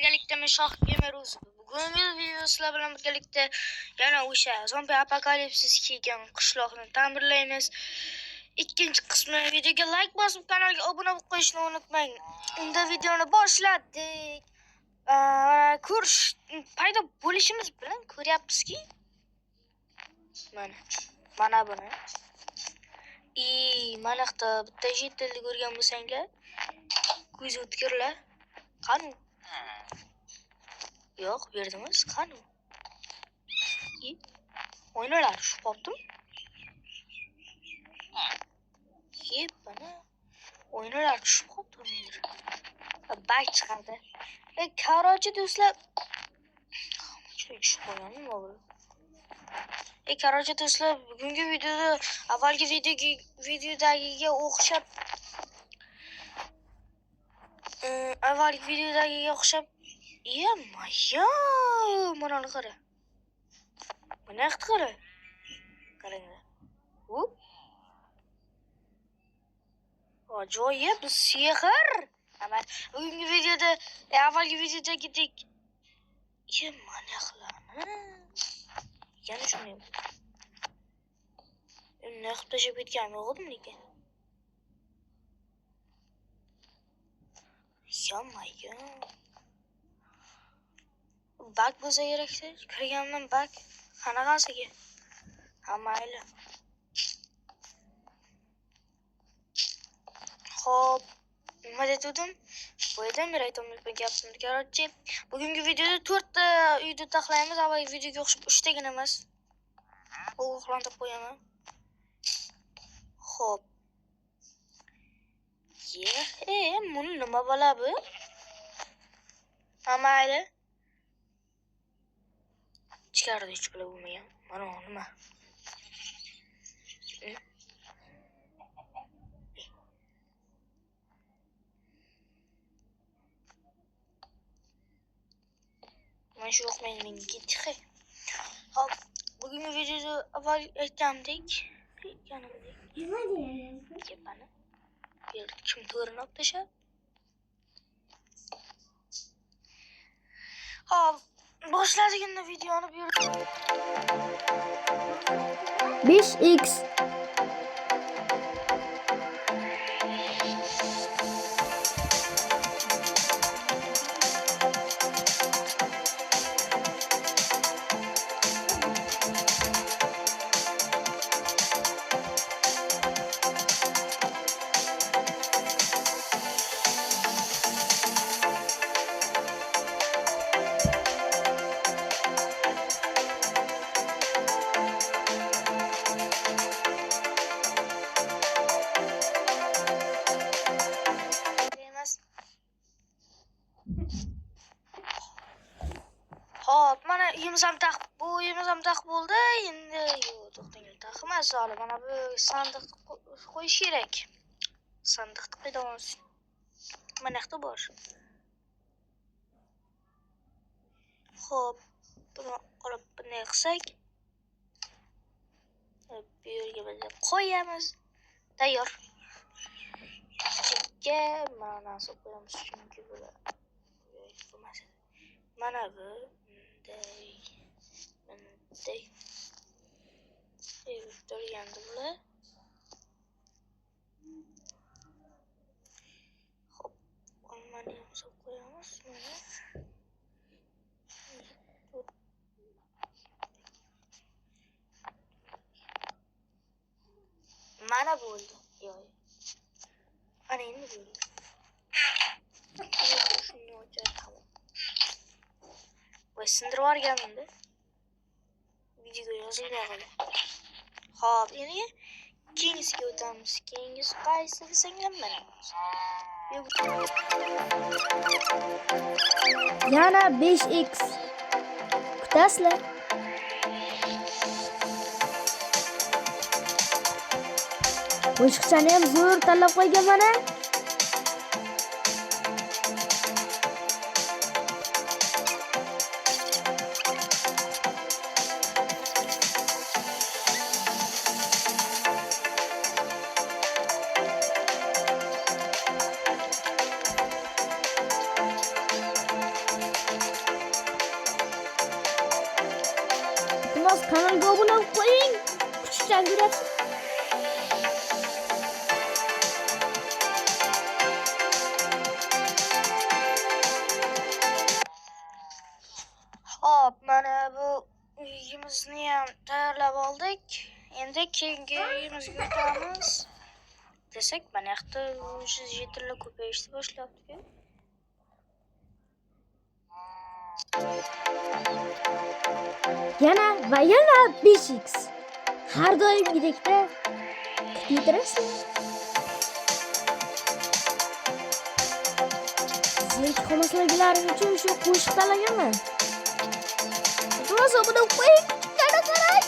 birgalikda men Shoh Gamer o'zi. Bugungi video sizlar bilan birgalikda yana o'sha zombi apokalipsis kelgan qishloqni ta'mirlaymiz. Ikkinchi qismi videoga like bosib kanalga obuna bo'lib qo'yishni unutmang. Unda videoni boshladik. Ko'rish paydo bo'lishimiz bilan ko'ryapmizki mana buni. Mana yoqda bitta yetilni ko'rgan bo'lsanglar, ko'z o'tkirlar. Qani? Yo'q, berdimiz. Qani? O'ynalar tushib qoldim. Bana o'ynalar tushib qoldim. Bak chiqardi. Qarochi do'stlar. Tushib qo'yganmi o'g'lim? Qarochi do'stlar, bugungi videoda avvalgi videodagiga o'xshab mana qara. Mana qara. Qaranglar. Ajoyib sehr. Ama bugungi videoda avvalgi videodagidek mana qilani. Yana shuni. Ne qilib tashlab ketgan o'g'lim lekin. Bak bo'lsa kerakda. Kirganman bak. Qanaqasiga? Mayli. Xo'p, nima dedim? Bu yerda men aytolmay gapimni qarochi. Bugungi videoda 4 ta uyda taxlaymiz. Avvalgi videoga o'xshab 3 tagina emas. Ogohlantirib qo'yaman. Xo'p. Buni nima bo'la bu? Mayli. Chiqardi hech qilib bo'lmagan. Mana nima? Mana shu men ketdi. Hop, bugungi videoda avval aytganimdek, Kepani. Kim to'rini olib tashlab? Hop, boshladik endi videoni bu yerda. 5x Hop, mana uyimiz ham taq bo'ldi. Endi to'xtang, taqmas hali mana bu sandiqni qo'yish kerak. Sandiqni qo'yamiz. Mana yoqda bor. Hop, buni olib bunday qilsak, bu yerga biz qo'yamiz. Tayyor. Ichiga mana narsa qo'yamiz chunki bular mana bu bunday turgandi bular. Hop, mana ham qo'yamiz mana bo'ldi. Ana endi bo'ldi. Shuni o'chirib voy sindirib yuborganman-da. Videoga yozilgan. Hop, endi keyingiga o'tamiz. Keyingisi qaysi desanglar mana. yana 5x kutasizlar. Qo'shiqchani ham zo'r tanlab qo'ygan mana. iltimos kanalga obuna bo'lib qo'ying. Kuchukcham yurasiz. Hop, mana bu uyimizni ham tayyorlab oldik. Endi keyingi uyimizga o'tamiz. Desak, mana yoqda o'sha jetonlar ko'payishni boshlabdi. Yana va yana 5x. Har doimgidekda kutib Zerk xomasliklaring uchun shu qo'shiq tanlaganman. Iltimos obuna bo'lib qo'ying. Kuchuklarga qarang.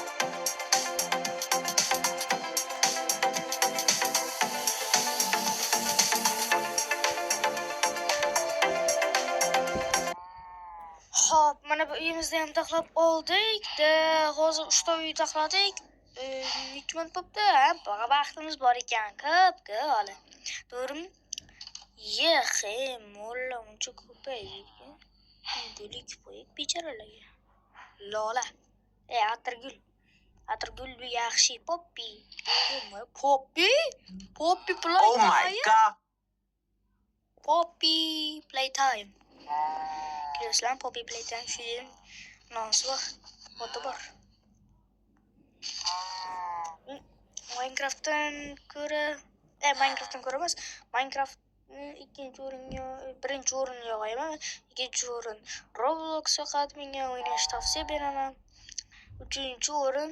Hop, mana bu uyimizni ham taxlab oldik. Hozir 3 ta uy taxladik. 2 minut bo'pti. Vaqtimiz bor ekan. Ko'p hali. To'g'rimi? Yexe, molla uncha ko'paydi. Gulik qo'yib bechoralarga. Lola. Atirgul. Atirgul bu yaxshi. Poppy. Poppy? Poppy playtime. Oh my god. Poppy playtime. Bilasizlar, Poppy playtime film nosi bor. Foto bor. Minecraftdan ko'ra emas. Minecraft ikkinchi o'ringa, birinchi o'ringa qo'yaman. Ikkinchi o'rin Roblox faqat menga o'ynashni tavsiya beraman. Uchinchi o'rin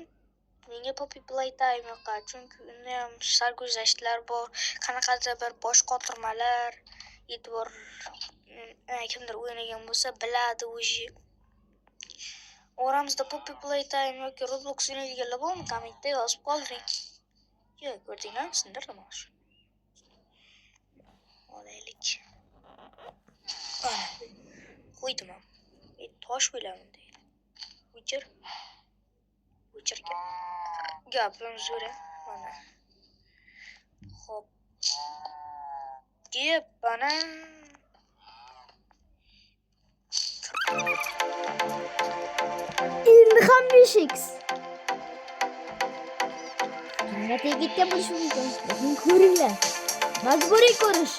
menga Poppy playtime yoqadi, chunki unda ham sarguzashtlar bor, qanaqadir bir bosh qotirmalar, e'tibor kimdir o'ynagan bo'lsa biladi o'zi. Oramizda Poppy playtime yoki Roblox o'ynaydiganlar bormi? Kommentda yozib qoldiring. Yo'q, ko'rdinglarmi? Sindirdim hozir. Olaylik. Ana. Qo'ydim ham. Tosh o'yladim deydi. O'chirgan. Gapim zo'ra. Mana. Xo'p. Gap bana. Endi ham 5x. Qanday tegitgan bo'lishi mumkin? Lekin ko'ringlar. Majburiy ko'rish.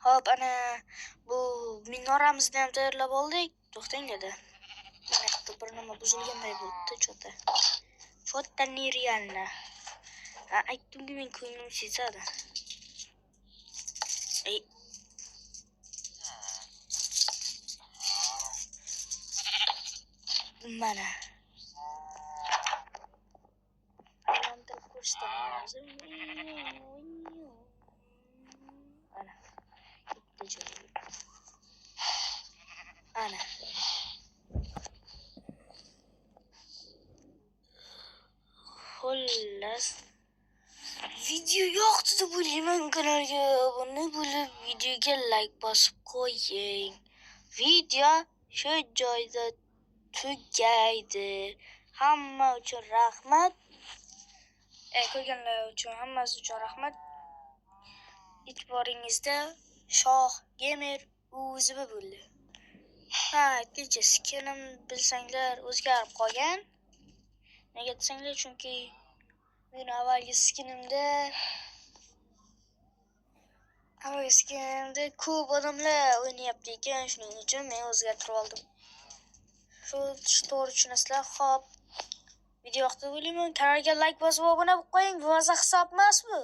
Hop, ana bu minoramizni ham tayyorlab oldik. To'xtang dedi. Mana bitta bir nima buzilganday bo'ldi, cho'ta. Foto nerealno. Aytdimki men ko'nglim sezadi. Mana. Aylantirib ko'rsam hozir. Ana. Bitta joy. video yoqdi deb o'ylayman. Kanalga obuna bo'lib, videoga like bosib qo'ying. Video shu joyda tugaydi. Hamma uchun rahmat. Ko'rganlar uchun hammasi uchun rahmat. E'tiboringizda Shoh Gamer o'zi bo'ldi. Kecha skinim bilsanglar o'zgarib qolgan. Nega desanglar, chunki men avvalgi skinimda ko'p odamlar o'ynayapti ekan, shuning uchun men o'zgartirib oldim. Shu to'g'ri tushunasizlar. Xo'p, video yoqdi bo'layman. Kanalga like bosib obuna bo'lib qo'ying. Bu maza hisob emas bu.